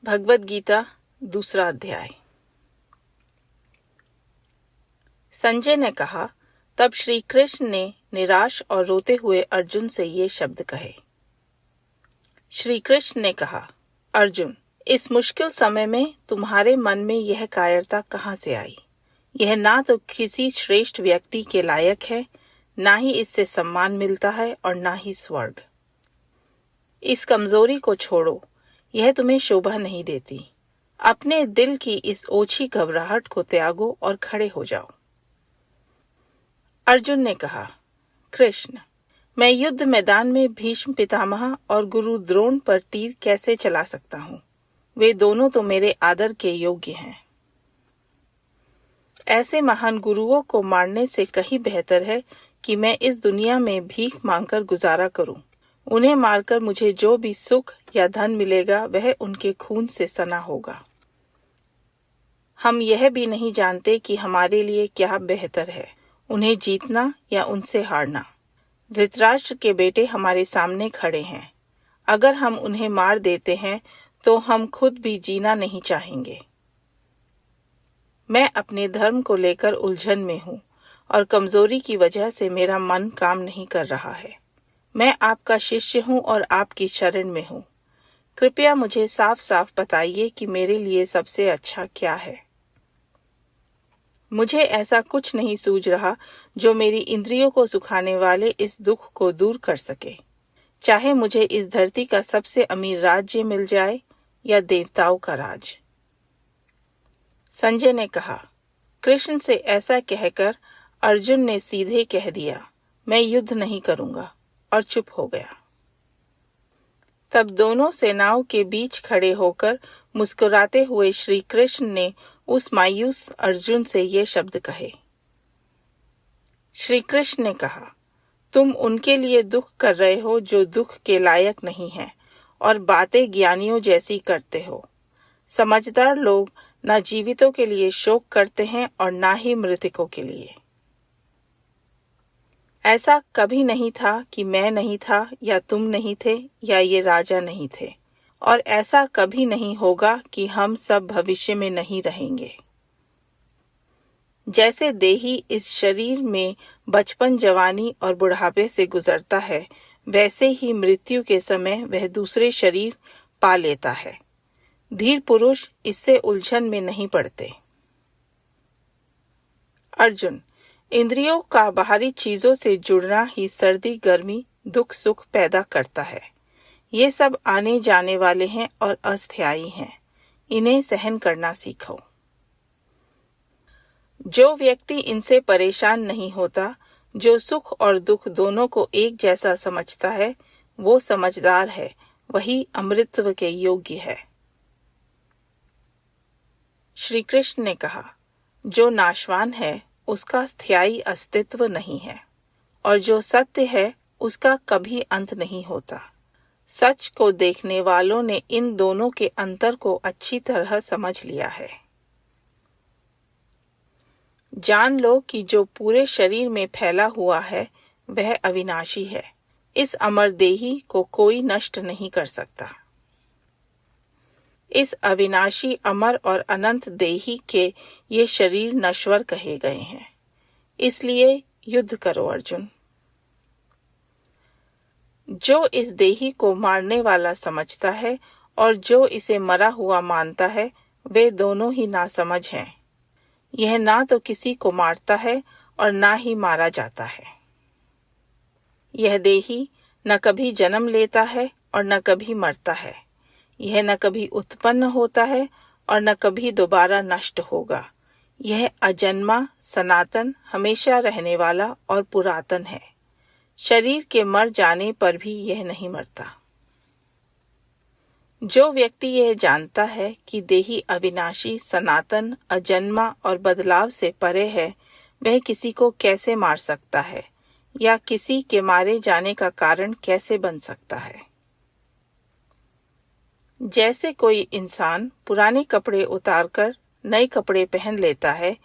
भगवद गीता दूसरा अध्याय। संजय ने कहा, तब श्री कृष्ण ने निराश और रोते हुए अर्जुन से ये शब्द कहे। श्री कृष्ण ने कहा, अर्जुन, इस मुश्किल समय में तुम्हारे मन में यह कायरता कहाँ से आई? यह ना तो किसी श्रेष्ठ व्यक्ति के लायक है, ना ही इससे सम्मान मिलता है और ना ही स्वर्ग। इस कमजोरी को छोड़ो, यह तुम्हें शोभा नहीं देती। अपने दिल की इस ओछी घबराहट को त्यागो और खड़े हो जाओ। अर्जुन ने कहा, कृष्ण, मैं युद्ध मैदान में भीष्म पितामह और गुरु द्रोण पर तीर कैसे चला सकता हूँ? वे दोनों तो मेरे आदर के योग्य हैं। ऐसे महान गुरुओं को मारने से कहीं बेहतर है कि मैं इस दुनिया में भीख मांगकर गुजारा करूं। उन्हें मारकर मुझे जो भी सुख या धन मिलेगा वह उनके खून से सना होगा। हम यह भी नहीं जानते कि हमारे लिए क्या बेहतर है, उन्हें जीतना या उनसे हारना। धृतराष्ट्र के बेटे हमारे सामने खड़े हैं। अगर हम उन्हें मार देते हैं तो हम खुद भी जीना नहीं चाहेंगे। मैं अपने धर्म को लेकर उलझन में हूँ और कमजोरी की वजह से मेरा मन काम नहीं कर रहा है। मैं आपका शिष्य हूँ और आपकी शरण में हूँ। कृपया मुझे साफ साफ बताइए कि मेरे लिए सबसे अच्छा क्या है। मुझे ऐसा कुछ नहीं सूझ रहा जो मेरी इंद्रियों को सुखाने वाले इस दुख को दूर कर सके। चाहे मुझे इस धरती का सबसे अमीर राज्य मिल जाए या देवताओं का राज। संजय ने कहा, कृष्ण से ऐसा कहकर अर्जुन ने सीधे कह दिया, मैं युद्ध नहीं करूंगा, और चुप हो गया। तब दोनों सेनाओं के बीच खड़े होकर मुस्कुराते हुए श्री कृष्ण ने उस मायूस अर्जुन से ये शब्द कहे। श्री कृष्ण ने कहा, तुम उनके लिए दुख कर रहे हो जो दुख के लायक नहीं है और बातें ज्ञानियों जैसी करते हो। समझदार लोग ना जीवितों के लिए शोक करते हैं और ना ही मृतकों के लिए। ऐसा कभी नहीं था कि मैं नहीं था या तुम नहीं थे या ये राजा नहीं थे, और ऐसा कभी नहीं होगा कि हम सब भविष्य में नहीं रहेंगे। जैसे देही इस शरीर में बचपन, जवानी और बुढ़ापे से गुजरता है, वैसे ही मृत्यु के समय वह दूसरे शरीर पा लेता है। धीर पुरुष इससे उलझन में नहीं पड़ते। अर्जुन, इंद्रियों का बाहरी चीजों से जुड़ना ही सर्दी, गर्मी, दुख, सुख पैदा करता है। ये सब आने जाने वाले हैं और अस्थायी हैं। इन्हें सहन करना सीखो। जो व्यक्ति इनसे परेशान नहीं होता, जो सुख और दुख दोनों को एक जैसा समझता है, वो समझदार है, वही अमृतत्व के योग्य है। श्री कृष्ण ने कहा, जो नाशवान है उसका स्थायी अस्तित्व नहीं है, और जो सत्य है उसका कभी अंत नहीं होता। सच को देखने वालों ने इन दोनों के अंतर को अच्छी तरह समझ लिया है। जान लो कि जो पूरे शरीर में फैला हुआ है वह अविनाशी है। इस अमर देही को कोई नष्ट नहीं कर सकता। इस अविनाशी, अमर और अनंत देही के ये शरीर नश्वर कहे गए हैं। इसलिए युद्ध करो अर्जुन। जो इस देही को मारने वाला समझता है और जो इसे मरा हुआ मानता है, वे दोनों ही नासमझ हैं। यह ना तो किसी को मारता है और ना ही मारा जाता है। यह देही न कभी जन्म लेता है और न कभी मरता है। यह न कभी उत्पन्न होता है और न कभी दोबारा नष्ट होगा। यह अजन्मा, सनातन, हमेशा रहने वाला और पुरातन है। शरीर के मर जाने पर भी यह नहीं मरता। जो व्यक्ति यह जानता है कि देही अविनाशी, सनातन, अजन्मा और बदलाव से परे है, वह किसी को कैसे मार सकता है या किसी के मारे जाने का कारण कैसे बन सकता है। जैसे कोई इंसान पुराने कपड़े उतारकर नए कपड़े पहन लेता है,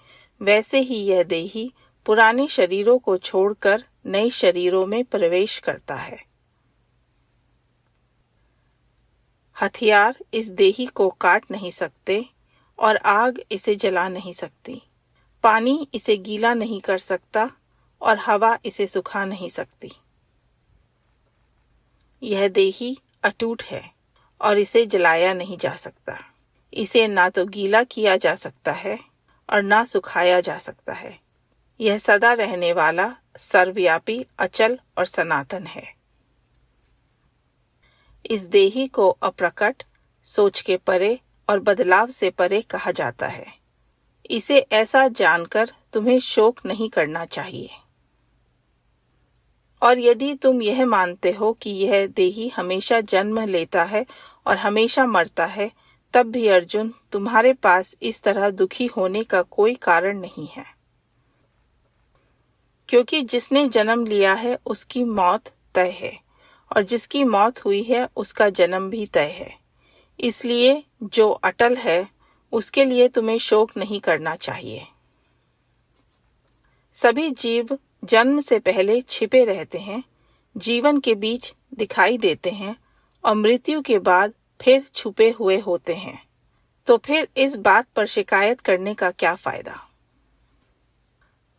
वैसे ही यह देही पुराने शरीरों को छोड़कर नए शरीरों में प्रवेश करता है। हथियार इस देही को काट नहीं सकते और आग इसे जला नहीं सकती। पानी इसे गीला नहीं कर सकता और हवा इसे सुखा नहीं सकती। यह देही अटूट है और इसे जलाया नहीं जा सकता। इसे ना तो गीला किया जा सकता है और ना सुखाया जा सकता है। यह सदा रहने वाला, सर्वव्यापी, अचल और सनातन है। इस देही को अप्रकट, सोच के परे और बदलाव से परे कहा जाता है। इसे ऐसा जानकर तुम्हें शोक नहीं करना चाहिए। और यदि तुम यह मानते हो कि यह देही हमेशा जन्म लेता है और हमेशा मरता है, तब भी अर्जुन, तुम्हारे पास इस तरह दुखी होने का कोई कारण नहीं है। क्योंकि जिसने जन्म लिया है उसकी मौत तय है और जिसकी मौत हुई है उसका जन्म भी तय है। इसलिए जो अटल है उसके लिए तुम्हें शोक नहीं करना चाहिए। सभी जीव जन्म से पहले छिपे रहते हैं, जीवन के बीच दिखाई देते हैं और मृत्यु के बाद फिर छुपे हुए होते हैं। तो फिर इस बात पर शिकायत करने का क्या फायदा?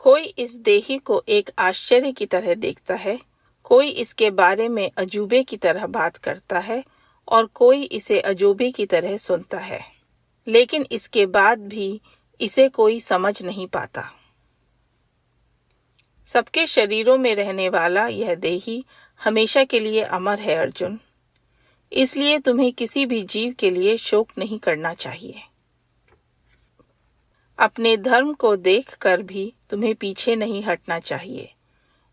कोई इस देही को एक आश्चर्य की तरह देखता है, कोई इसके बारे में अजूबे की तरह बात करता है और कोई इसे अजूबे की तरह सुनता है, लेकिन इसके बाद भी इसे कोई समझ नहीं पाता। सबके शरीरों में रहने वाला यह देही हमेशा के लिए अमर है अर्जुन। इसलिए तुम्हें किसी भी जीव के लिए शोक नहीं करना चाहिए। अपने धर्म को देखकर भी तुम्हें पीछे नहीं हटना चाहिए।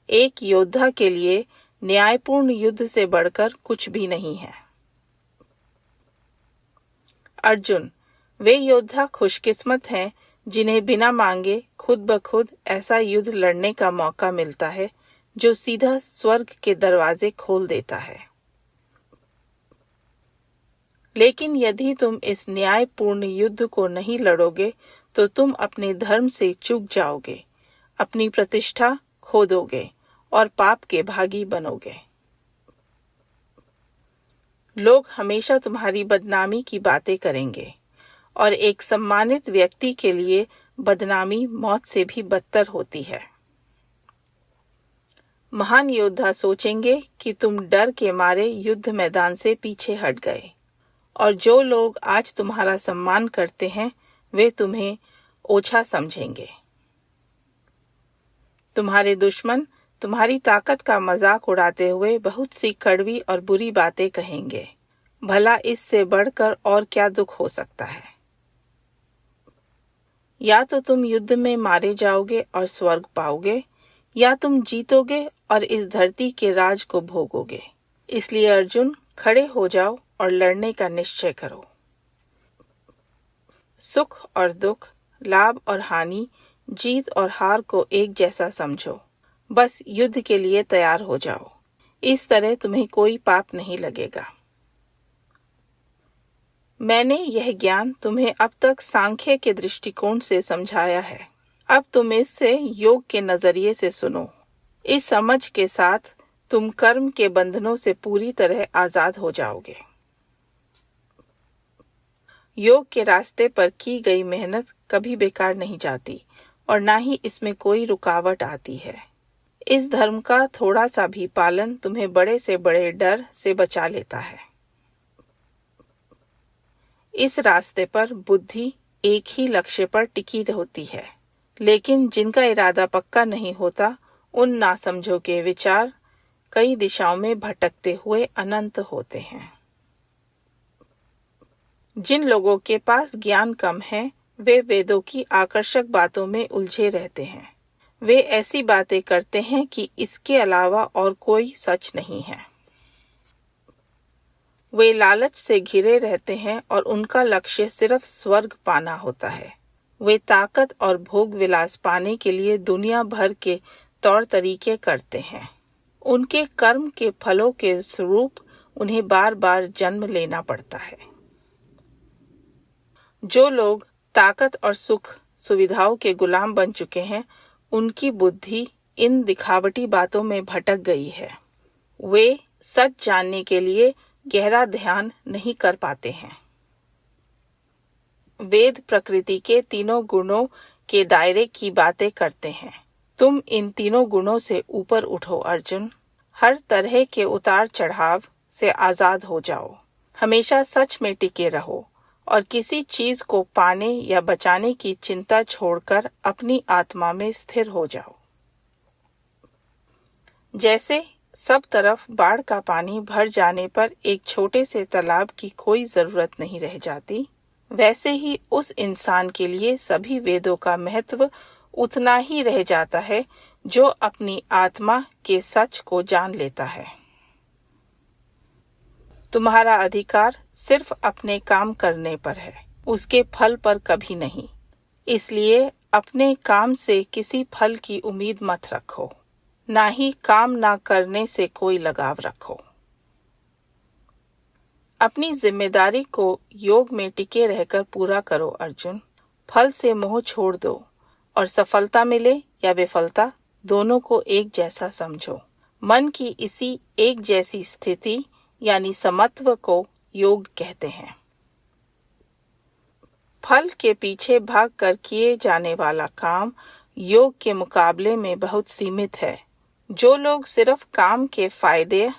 एक योद्धा के लिए न्यायपूर्ण युद्ध से बढ़कर कुछ भी नहीं है। अर्जुन, वे योद्धा खुशकिस्मत हैं जिन्हें बिना मांगे खुद ब खुद ऐसा युद्ध लड़ने का मौका मिलता है जो सीधा स्वर्ग के दरवाजे खोल देता है। लेकिन यदि तुम इस न्यायपूर्ण युद्ध को नहीं लड़ोगे तो तुम अपने धर्म से चूक जाओगे, अपनी प्रतिष्ठा खो दोगे और पाप के भागी बनोगे। लोग हमेशा तुम्हारी बदनामी की बातें करेंगे और एक सम्मानित व्यक्ति के लिए बदनामी मौत से भी बदतर होती है। महान योद्धा सोचेंगे कि तुम डर के मारे युद्ध मैदान से पीछे हट गए, और जो लोग आज तुम्हारा सम्मान करते हैं वे तुम्हें ओछा समझेंगे। तुम्हारे दुश्मन तुम्हारी ताकत का मजाक उड़ाते हुए बहुत सी कड़वी और बुरी बातें कहेंगे। भला इससे बढ़कर और क्या दुख हो सकता है? या तो तुम युद्ध में मारे जाओगे और स्वर्ग पाओगे, या तुम जीतोगे और इस धरती के राज को भोगोगे। इसलिए अर्जुन, खड़े हो जाओ और लड़ने का निश्चय करो। सुख और दुख, लाभ और हानि, जीत और हार को एक जैसा समझो। बस युद्ध के लिए तैयार हो जाओ। इस तरह तुम्हें कोई पाप नहीं लगेगा। मैंने यह ज्ञान तुम्हें अब तक सांख्य के दृष्टिकोण से समझाया है। अब तुम इससे योग के नजरिए से सुनो। इस समझ के साथ तुम कर्म के बंधनों से पूरी तरह आजाद हो जाओगे। योग के रास्ते पर की गई मेहनत कभी बेकार नहीं जाती और ना ही इसमें कोई रुकावट आती है। इस धर्म का थोड़ा सा भी पालन तुम्हें बड़े से बड़े डर से बचा लेता है। इस रास्ते पर बुद्धि एक ही लक्ष्य पर टिकी होती है, लेकिन जिनका इरादा पक्का नहीं होता उन नासमझों के विचार कई दिशाओं में भटकते हुए अनंत होते हैं। जिन लोगों के पास ज्ञान कम है वे वेदों की आकर्षक बातों में उलझे रहते हैं। वे ऐसी बातें करते हैं कि इसके अलावा और कोई सच नहीं है। वे लालच से घिरे रहते हैं और उनका लक्ष्य सिर्फ स्वर्ग पाना होता है। वे ताकत और भोग विलास पाने के लिए दुनिया भर के तौर तरीके करते हैं। उनके कर्म के फलों के स्वरूप उन्हें बार बार जन्म लेना पड़ता है। जो लोग ताकत और सुख सुविधाओं के गुलाम बन चुके हैं उनकी बुद्धि इन दिखावटी बातों में भटक गई है। वे सच जानने के लिए गहरा ध्यान नहीं कर पाते हैं। वेद प्रकृति के तीनों गुणों के दायरे की बातें करते हैं। तुम इन तीनों गुणों से ऊपर उठो अर्जुन। हर तरह के उतार चढ़ाव से आजाद हो जाओ। हमेशा सच में टिके रहो और किसी चीज को पाने या बचाने की चिंता छोड़कर अपनी आत्मा में स्थिर हो जाओ। जैसे सब तरफ बाढ़ का पानी भर जाने पर एक छोटे से तालाब की कोई जरूरत नहीं रह जाती, वैसे ही उस इंसान के लिए सभी वेदों का महत्व उतना ही रह जाता है जो अपनी आत्मा के सच को जान लेता है। तुम्हारा अधिकार सिर्फ अपने काम करने पर है, उसके फल पर कभी नहीं। इसलिए अपने काम से किसी फल की उम्मीद मत रखो, ना ही काम ना करने से कोई लगाव रखो। अपनी जिम्मेदारी को योग में टिके रहकर पूरा करो अर्जुन। फल से मोह छोड़ दो और सफलता मिले या विफलता दोनों को एक जैसा समझो। मन की इसी एक जैसी स्थिति यानी समत्व को योग कहते हैं। फल के पीछे भागकर किए जाने वाला काम योग के मुकाबले में बहुत सीमित है। जो लोग सिर्फ काम के फायदे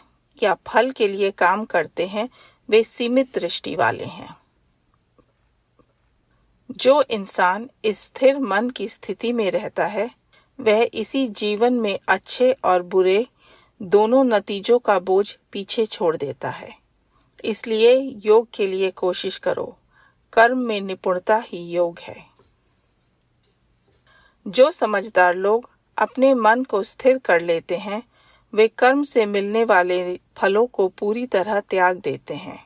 या फल के लिए काम करते हैं वे सीमित दृष्टि वाले हैं। जो इंसान इस स्थिर मन की स्थिति में रहता है वह इसी जीवन में अच्छे और बुरे दोनों नतीजों का बोझ पीछे छोड़ देता है। इसलिए योग के लिए कोशिश करो। कर्म में निपुणता ही योग है। जो समझदार लोग अपने मन को स्थिर कर लेते हैं वे कर्म से मिलने वाले फलों को पूरी तरह त्याग देते हैं।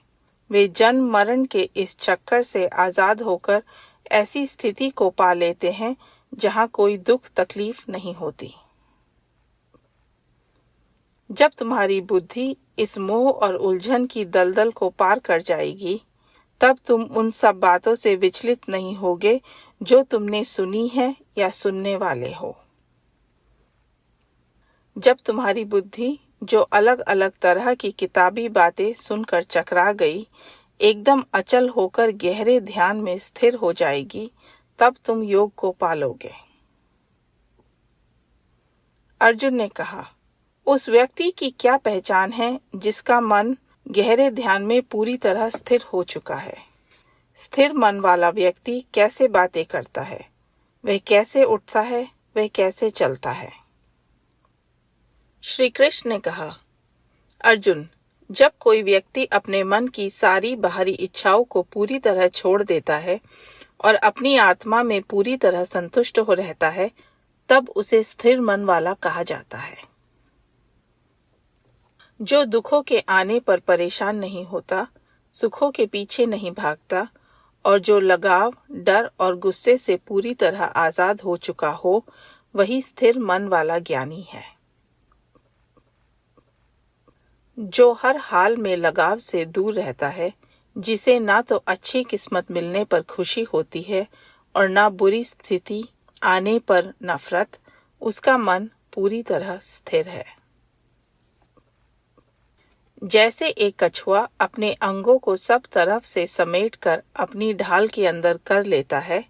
वे जन्म मरण के इस चक्कर से आजाद होकर ऐसी स्थिति को पा लेते हैं जहां कोई दुख तकलीफ नहीं होती। जब तुम्हारी बुद्धि इस मोह और उलझन की दलदल को पार कर जाएगी तब तुम उन सब बातों से विचलित नहीं होगे जो तुमने सुनी है या सुनने वाले हो। जब तुम्हारी बुद्धि जो अलग अलग तरह की किताबी बातें सुनकर चकरा गई एकदम अचल होकर गहरे ध्यान में स्थिर हो जाएगी तब तुम योग को पालोगे। अर्जुन ने कहा, उस व्यक्ति की क्या पहचान है जिसका मन गहरे ध्यान में पूरी तरह स्थिर हो चुका है। स्थिर मन वाला व्यक्ति कैसे बातें करता है, वह कैसे उठता है, वह कैसे चलता है। श्री कृष्ण ने कहा, अर्जुन, जब कोई व्यक्ति अपने मन की सारी बाहरी इच्छाओं को पूरी तरह छोड़ देता है और अपनी आत्मा में पूरी तरह संतुष्ट हो रहता है तब उसे स्थिर मन वाला कहा जाता है। जो दुखों के आने पर परेशान नहीं होता, सुखों के पीछे नहीं भागता और जो लगाव, डर और गुस्से से पूरी तरह आजाद हो चुका हो वही स्थिर मन वाला ज्ञानी है। जो हर हाल में लगाव से दूर रहता है, जिसे ना तो अच्छी किस्मत मिलने पर खुशी होती है और ना बुरी स्थिति आने पर नफरत, उसका मन पूरी तरह स्थिर है। जैसे एक कछुआ अपने अंगों को सब तरफ से समेटकर अपनी ढाल के अंदर कर लेता है,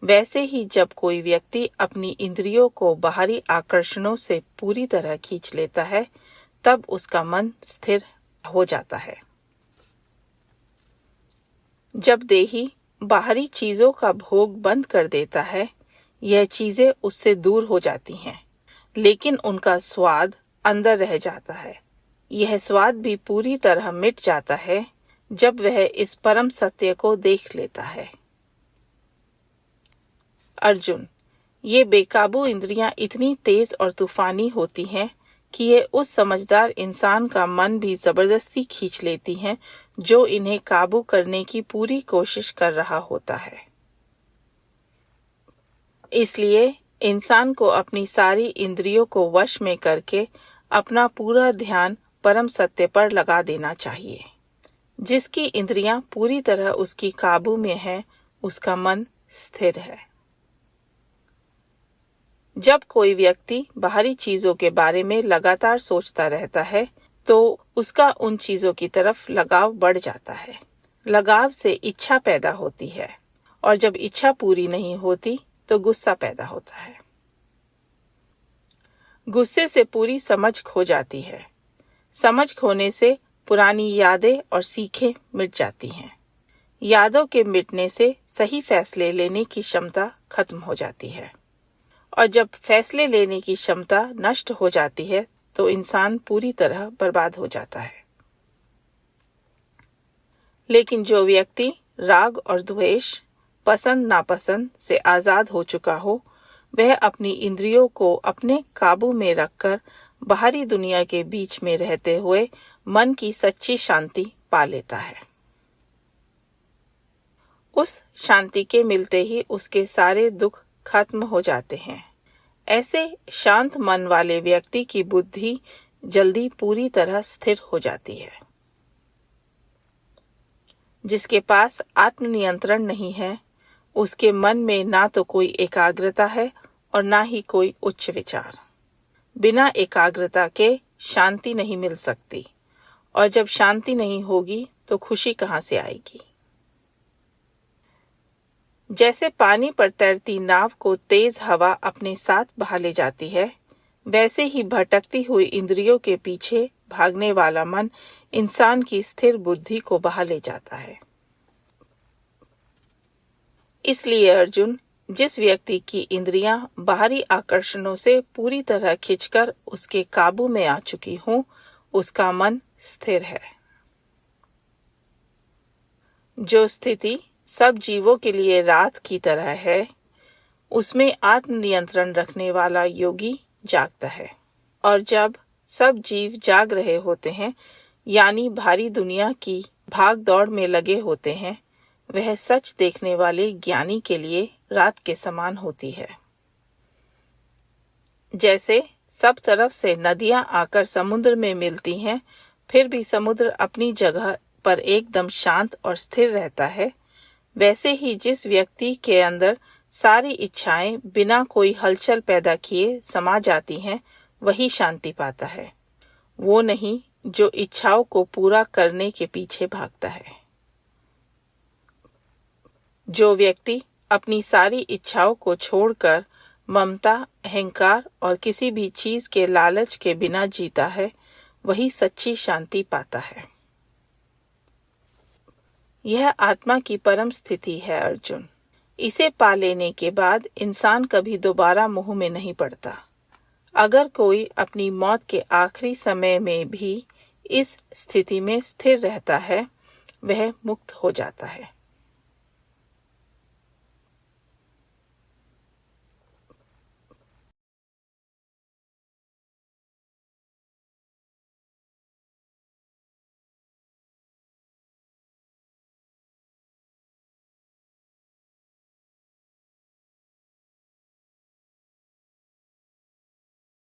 वैसे ही जब कोई व्यक्ति अपनी इंद्रियों को बाहरी आकर्षणों से पूरी तरह खींच लेता है तब उसका मन स्थिर हो जाता है। जब देही बाहरी चीजों का भोग बंद कर देता है, यह चीजें उससे दूर हो जाती हैं, लेकिन उनका स्वाद अंदर रह जाता है। यह स्वाद भी पूरी तरह मिट जाता है जब वह इस परम सत्य को देख लेता है। अर्जुन, ये बेकाबू इंद्रियां इतनी तेज और तूफानी होती हैं कि ये उस समझदार इंसान का मन भी जबरदस्ती खींच लेती हैं जो इन्हें काबू करने की पूरी कोशिश कर रहा होता है। इसलिए इंसान को अपनी सारी इंद्रियों को वश में करके अपना पूरा ध्यान परम सत्य पर लगा देना चाहिए। जिसकी इंद्रियां पूरी तरह उसकी काबू में है, उसका मन स्थिर है। जब कोई व्यक्ति बाहरी चीजों के बारे में लगातार सोचता रहता है, तो उसका उन चीजों की तरफ लगाव बढ़ जाता है। लगाव से इच्छा पैदा होती है और जब इच्छा पूरी नहीं होती तो गुस्सा पैदा होता है। गुस्से से पूरी समझ खो जाती है। समझ खोने से पुरानी यादें और सीखें मिट जाती हैं। यादों के मिटने से सही फैसले लेने की क्षमता खत्म हो जाती है और जब फैसले लेने की क्षमता नष्ट हो जाती है तो इंसान पूरी तरह बर्बाद हो जाता है। लेकिन जो व्यक्ति राग और द्वेष, पसंद नापसंद से आजाद हो चुका हो, वह अपनी इंद्रियों को अपने काबू में रखकर बाहरी दुनिया के बीच में रहते हुए मन की सच्ची शांति पा लेता है। उस शांति के मिलते ही उसके सारे दुख खत्म हो जाते हैं। ऐसे शांत मन वाले व्यक्ति की बुद्धि जल्दी पूरी तरह स्थिर हो जाती है। जिसके पास आत्मनियंत्रण नहीं है, उसके मन में ना तो कोई एकाग्रता है और ना ही कोई उच्च विचार। बिना एकाग्रता के शांति नहीं मिल सकती और जब शांति नहीं होगी तो खुशी कहाँ से आएगी। जैसे पानी पर तैरती नाव को तेज हवा अपने साथ बहा ले जाती है, वैसे ही भटकती हुई इंद्रियों के पीछे भागने वाला मन इंसान की स्थिर बुद्धि को बहा ले जाता है। इसलिए अर्जुन, जिस व्यक्ति की इंद्रियां बाहरी आकर्षणों से पूरी तरह खिंचकर उसके काबू में आ चुकी हों, उसका मन स्थिर है। जो स्थिति सब जीवों के लिए रात की तरह है, उसमें आत्मनियंत्रण रखने वाला योगी जागता है। और जब सब जीव जाग रहे होते हैं, यानी भारी दुनिया की भाग दौड़ में लगे होते हैं, वह सच देखने वाले ज्ञानी के लिए रात के समान होती है। जैसे सब तरफ से नदियां आकर समुद्र में मिलती हैं, फिर भी समुद्र अपनी जगह पर एकदम शांत और स्थिर रहता है, वैसे ही जिस व्यक्ति के अंदर सारी इच्छाएं बिना कोई हलचल पैदा किए समा जाती हैं, वही शांति पाता है। वो नहीं जो इच्छाओं को पूरा करने के पीछे भागता है। जो व्यक्ति अपनी सारी इच्छाओं को छोड़कर ममता, अहंकार और किसी भी चीज के लालच के बिना जीता है, वही सच्ची शांति पाता है। यह आत्मा की परम स्थिति है अर्जुन। इसे पा लेने के बाद इंसान कभी दोबारा मोह में नहीं पड़ता। अगर कोई अपनी मौत के आखिरी समय में भी इस स्थिति में स्थिर रहता है, वह मुक्त हो जाता है।